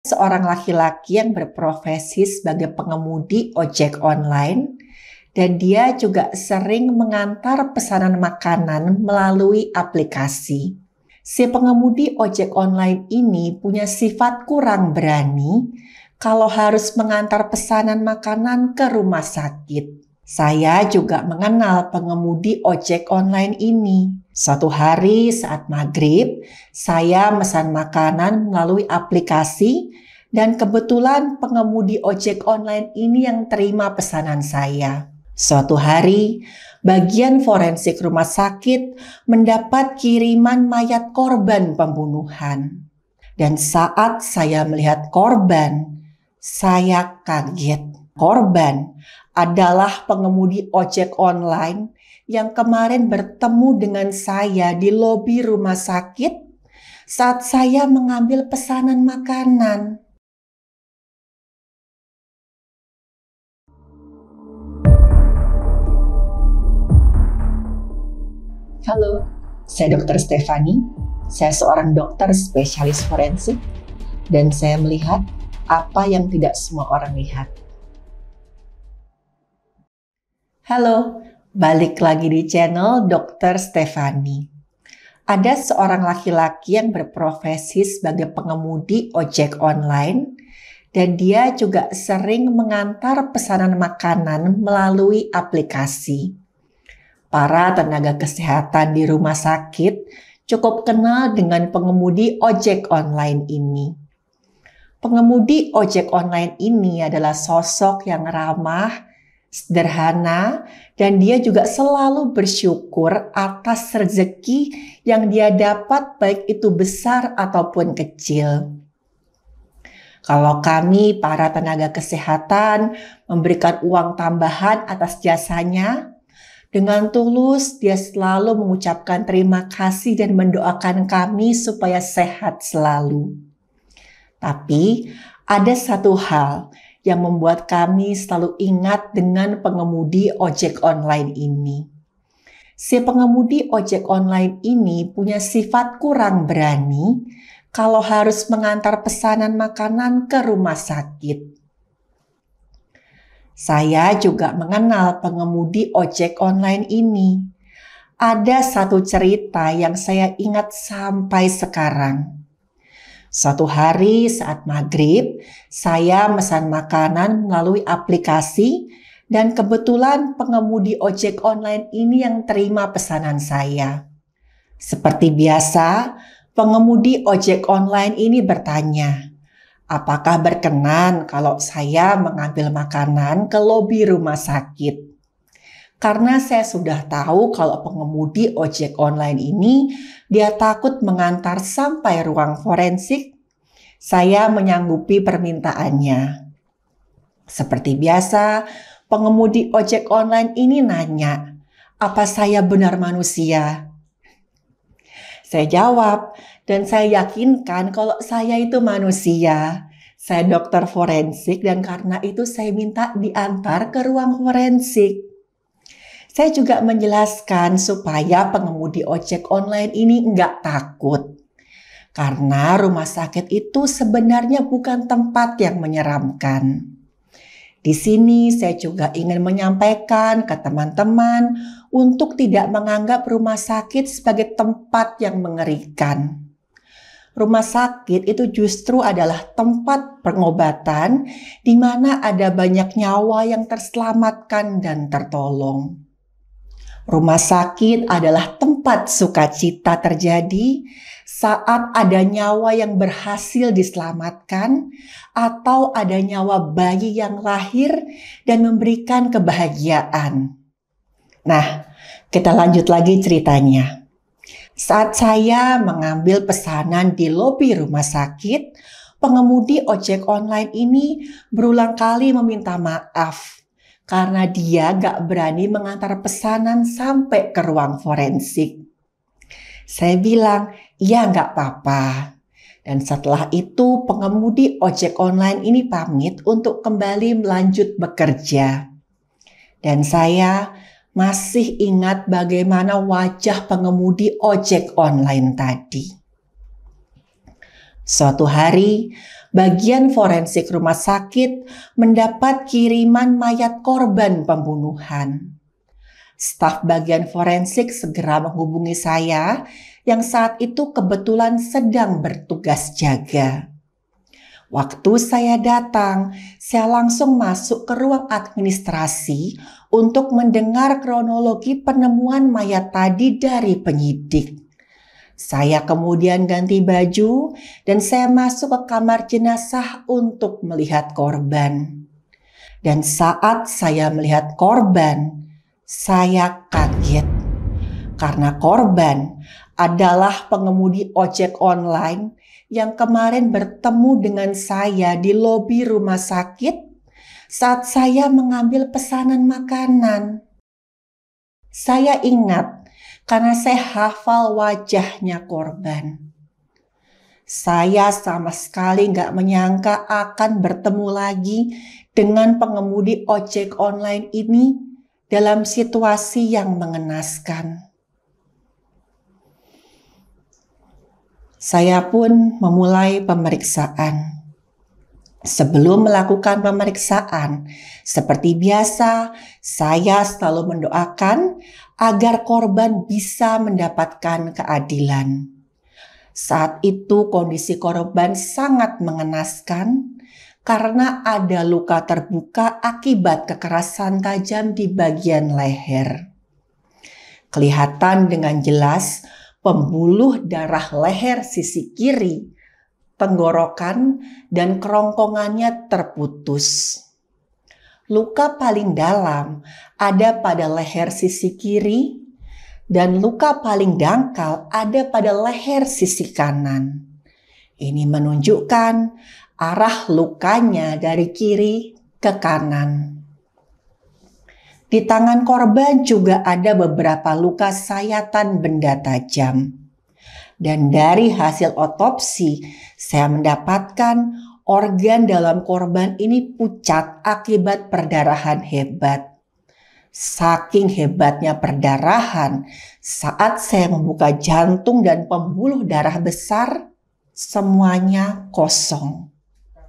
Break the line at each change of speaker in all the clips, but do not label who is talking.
Seorang laki-laki yang berprofesi sebagai pengemudi ojek online dan dia juga sering mengantar pesanan makanan melalui aplikasi. Si pengemudi ojek online ini punya sifat kurang berani kalau harus mengantar pesanan makanan ke rumah sakit. Saya juga mengenal pengemudi ojek online ini. Suatu hari saat maghrib, saya mesan makanan melalui aplikasi dan kebetulan pengemudi ojek online ini yang terima pesanan saya. Suatu hari, bagian forensik rumah sakit mendapat kiriman mayat korban pembunuhan. Dan saat saya melihat korban, saya kaget. Korban adalah pengemudi ojek online yang kemarin bertemu dengan saya di lobi rumah sakit saat saya mengambil pesanan makanan. Halo, saya Dr. Stefani. Saya seorang dokter spesialis forensik dan saya melihat apa yang tidak semua orang lihat. Halo, balik lagi di channel Dr. Stefani. Ada seorang laki-laki yang berprofesi sebagai pengemudi ojek online dan dia juga sering mengantar pesanan makanan melalui aplikasi. Para tenaga kesehatan di rumah sakit cukup kenal dengan pengemudi ojek online ini. Pengemudi ojek online ini adalah sosok yang ramah, sederhana, dan dia juga selalu bersyukur atas rezeki yang dia dapat baik itu besar ataupun kecil. Kalau kami para tenaga kesehatan memberikan uang tambahan atas jasanya, dengan tulus dia selalu mengucapkan terima kasih dan mendoakan kami supaya sehat selalu. Tapi ada satu hal yang membuat kami selalu ingat dengan pengemudi ojek online ini. Si pengemudi ojek online ini punya sifat kurang berani kalau harus mengantar pesanan makanan ke rumah sakit. Saya juga mengenal pengemudi ojek online ini. Ada satu cerita yang saya ingat sampai sekarang. Suatu hari saat maghrib, saya mesan makanan melalui aplikasi dan kebetulan pengemudi ojek online ini yang terima pesanan saya. Seperti biasa, pengemudi ojek online ini bertanya, apakah berkenan kalau saya mengambil makanan ke lobi rumah sakit? Karena saya sudah tahu kalau pengemudi ojek online ini dia takut mengantar sampai ruang forensik, saya menyanggupi permintaannya. Seperti biasa, pengemudi ojek online ini nanya, apa saya benar manusia? Saya jawab, dan saya yakinkan kalau saya itu manusia. Saya dokter forensik dan karena itu saya minta diantar ke ruang forensik. Saya juga menjelaskan supaya pengemudi ojek online ini enggak takut. Karena rumah sakit itu sebenarnya bukan tempat yang menyeramkan. Di sini saya juga ingin menyampaikan ke teman-teman untuk tidak menganggap rumah sakit sebagai tempat yang mengerikan. Rumah sakit itu justru adalah tempat pengobatan di mana ada banyak nyawa yang terselamatkan dan tertolong. Rumah sakit adalah tempat sukacita terjadi saat ada nyawa yang berhasil diselamatkan atau ada nyawa bayi yang lahir dan memberikan kebahagiaan. Nah, kita lanjut lagi ceritanya. Saat saya mengambil pesanan di lobi rumah sakit, pengemudi ojek online ini berulang kali meminta maaf karena dia gak berani mengantar pesanan sampai ke ruang forensik. Saya bilang, ya gak apa-apa. Dan setelah itu pengemudi ojek online ini pamit untuk kembali melanjut bekerja. Dan saya masih ingat bagaimana wajah pengemudi ojek online tadi. Suatu hari, bagian forensik rumah sakit mendapat kiriman mayat korban pembunuhan. Staf bagian forensik segera menghubungi saya yang saat itu kebetulan sedang bertugas jaga. Waktu saya datang, saya langsung masuk ke ruang administrasi untuk mendengar kronologi penemuan mayat tadi dari penyidik. Saya kemudian ganti baju dan saya masuk ke kamar jenazah untuk melihat korban. Dan saat saya melihat korban, saya kaget karena korban adalah pengemudi ojek online yang kemarin bertemu dengan saya di lobi rumah sakit saat saya mengambil pesanan makanan. Saya ingat karena saya hafal wajahnya korban. Saya sama sekali nggak menyangka akan bertemu lagi dengan pengemudi ojek online ini dalam situasi yang mengenaskan. Saya pun memulai pemeriksaan. Sebelum melakukan pemeriksaan, seperti biasa, saya selalu mendoakan agar korban bisa mendapatkan keadilan. Saat itu kondisi korban sangat mengenaskan karena ada luka terbuka akibat kekerasan tajam di bagian leher. Kelihatan dengan jelas pembuluh darah leher sisi kiri, tenggorokan, dan kerongkongannya terputus. Luka paling dalam ada pada leher sisi kiri dan luka paling dangkal ada pada leher sisi kanan. Ini menunjukkan arah lukanya dari kiri ke kanan. Di tangan korban juga ada beberapa luka sayatan benda tajam. Dan dari hasil otopsi, saya mendapatkan organ dalam korban ini pucat akibat perdarahan hebat. Saking hebatnya perdarahan, saat saya membuka jantung dan pembuluh darah besar, semuanya kosong.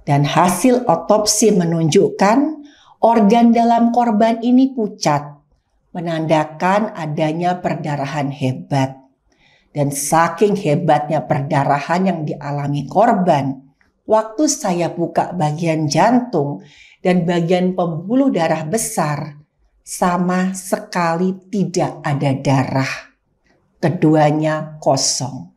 Dan hasil otopsi menunjukkan organ dalam korban ini pucat, menandakan adanya perdarahan hebat. Dan saking hebatnya perdarahan yang dialami korban, waktu saya buka bagian jantung dan bagian pembuluh darah besar, sama sekali tidak ada darah. Keduanya kosong.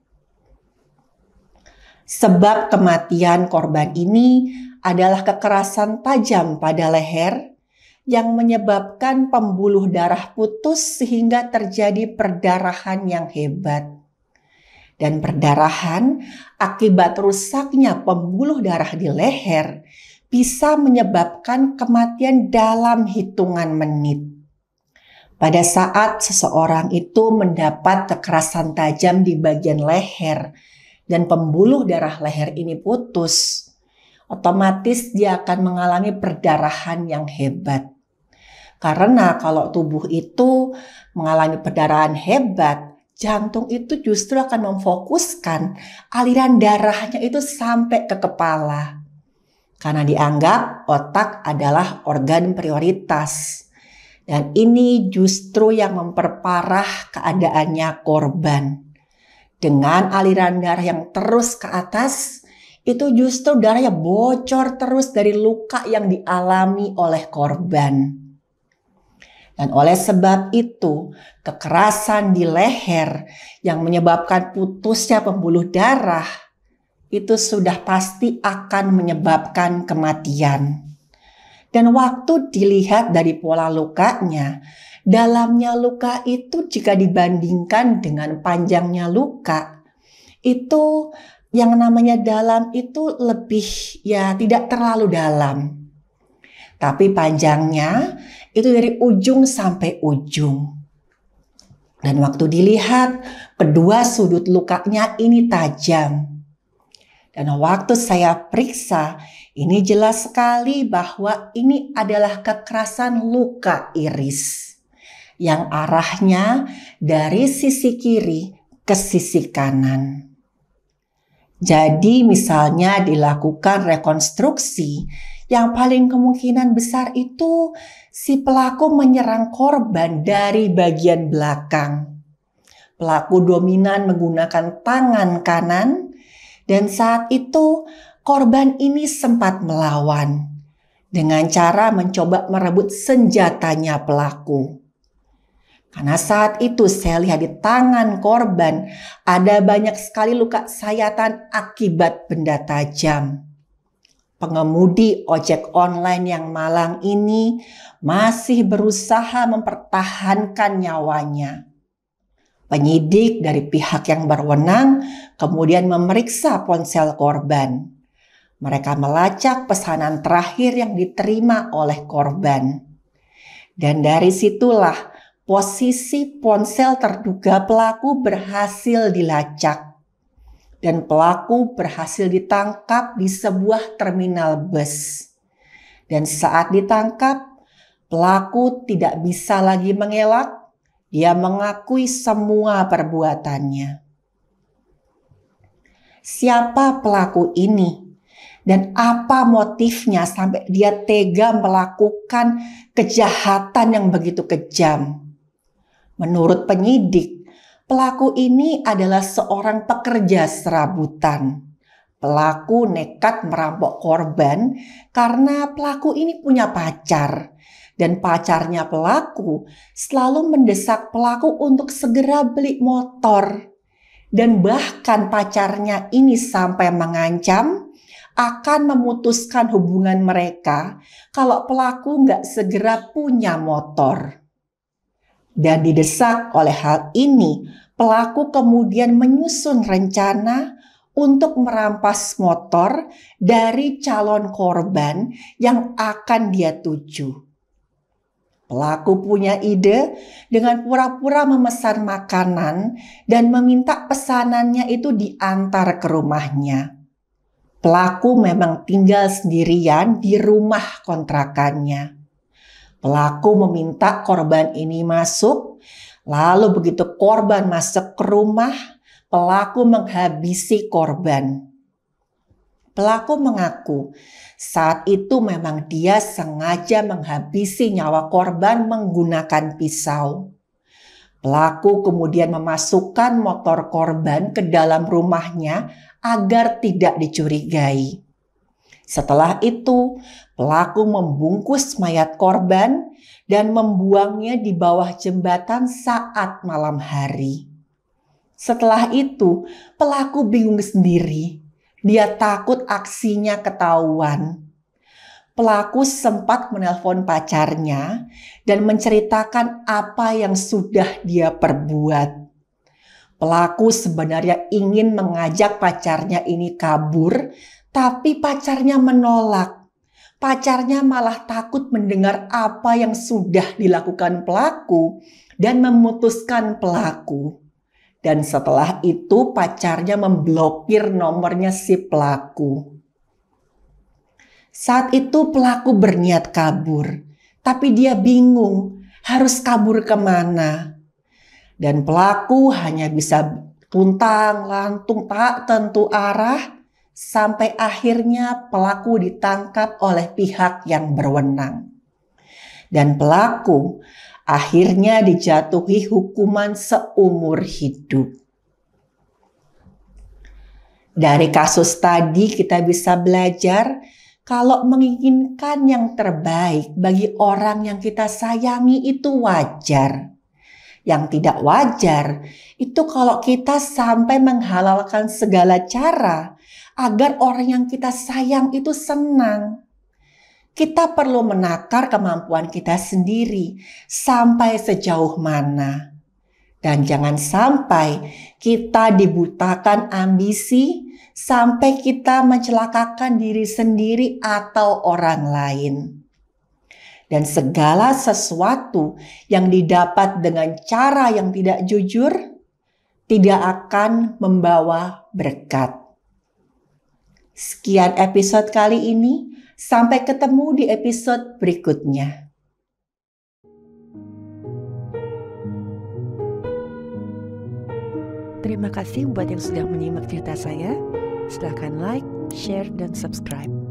Sebab kematian korban ini adalah kekerasan tajam pada leher yang menyebabkan pembuluh darah putus sehingga terjadi perdarahan yang hebat. Dan perdarahan akibat rusaknya pembuluh darah di leher bisa menyebabkan kematian dalam hitungan menit. Pada saat seseorang itu mendapat kekerasan tajam di bagian leher dan pembuluh darah leher ini putus, otomatis dia akan mengalami perdarahan yang hebat. Karena kalau tubuh itu mengalami perdarahan hebat, jantung itu justru akan memfokuskan aliran darahnya itu sampai ke kepala. Karena dianggap otak adalah organ prioritas. Dan ini justru yang memperparah keadaannya korban. Dengan aliran darah yang terus ke atas, itu justru darahnya bocor terus dari luka yang dialami oleh korban. Dan oleh sebab itu, kekerasan di leher yang menyebabkan putusnya pembuluh darah, itu sudah pasti akan menyebabkan kematian. Dan waktu dilihat dari pola lukanya, dalamnya luka itu jika dibandingkan dengan panjangnya luka, itu yang namanya dalam itu lebih tidak terlalu dalam. Tapi panjangnya itu dari ujung sampai ujung. Dan waktu dilihat, kedua sudut lukanya ini tajam. Dan waktu saya periksa, ini jelas sekali bahwa ini adalah kekerasan luka iris yang arahnya dari sisi kiri ke sisi kanan. Jadi misalnya dilakukan rekonstruksi, yang paling kemungkinan besar itu si pelaku menyerang korban dari bagian belakang. Pelaku dominan menggunakan tangan kanan dan saat itu korban ini sempat melawan dengan cara mencoba merebut senjatanya pelaku. Karena saat itu saya lihat di tangan korban ada banyak sekali luka sayatan akibat benda tajam. Pengemudi ojek online yang malang ini masih berusaha mempertahankan nyawanya. Penyidik dari pihak yang berwenang kemudian memeriksa ponsel korban. Mereka melacak pesanan terakhir yang diterima oleh korban. Dan dari situlah posisi ponsel terduga pelaku berhasil dilacak. Dan pelaku berhasil ditangkap di sebuah terminal bus. Dan saat ditangkap, pelaku tidak bisa lagi mengelak. Dia mengakui semua perbuatannya. Siapa pelaku ini? Dan apa motifnya sampai dia tega melakukan kejahatan yang begitu kejam? Menurut penyidik, pelaku ini adalah seorang pekerja serabutan. Pelaku nekat merampok korban karena pelaku ini punya pacar. Dan pacarnya pelaku selalu mendesak pelaku untuk segera beli motor. Dan bahkan pacarnya ini sampai mengancam akan memutuskan hubungan mereka kalau pelaku nggak segera punya motor. Dan didesak oleh hal ini, pelaku kemudian menyusun rencana untuk merampas motor dari calon korban yang akan dia tuju. Pelaku punya ide dengan pura-pura memesan makanan dan meminta pesanannya itu diantar ke rumahnya. Pelaku memang tinggal sendirian di rumah kontrakannya. Pelaku meminta korban ini masuk, lalu begitu korban masuk ke rumah, pelaku menghabisi korban. Pelaku mengaku saat itu memang dia sengaja menghabisi nyawa korban menggunakan pisau. Pelaku kemudian memasukkan motor korban ke dalam rumahnya agar tidak dicurigai. Setelah itu, pelaku membungkus mayat korban dan membuangnya di bawah jembatan saat malam hari. Setelah itu, pelaku bingung sendiri. Dia takut aksinya ketahuan. Pelaku sempat menelpon pacarnya dan menceritakan apa yang sudah dia perbuat. Pelaku sebenarnya ingin mengajak pacarnya ini kabur, tapi pacarnya menolak. Pacarnya malah takut mendengar apa yang sudah dilakukan pelaku dan memutuskan pelaku. Dan setelah itu pacarnya memblokir nomornya si pelaku. Saat itu pelaku berniat kabur, tapi dia bingung harus kabur kemana. Dan pelaku hanya bisa tuntang-lantung tak tentu arah sampai akhirnya pelaku ditangkap oleh pihak yang berwenang. Dan pelaku akhirnya dijatuhi hukuman seumur hidup. Dari kasus tadi kita bisa belajar kalau menginginkan yang terbaik bagi orang yang kita sayangi itu wajar. Yang tidak wajar itu kalau kita sampai menghalalkan segala cara agar orang yang kita sayang itu senang. Kita perlu menakar kemampuan kita sendiri sampai sejauh mana. Dan jangan sampai kita dibutakan ambisi sampai kita mencelakakan diri sendiri atau orang lain. Dan segala sesuatu yang didapat dengan cara yang tidak jujur tidak akan membawa berkat. Sekian episode kali ini, sampai ketemu di episode berikutnya.
Terima kasih buat yang sudah menyimak cerita saya. Silahkan like, share, dan subscribe.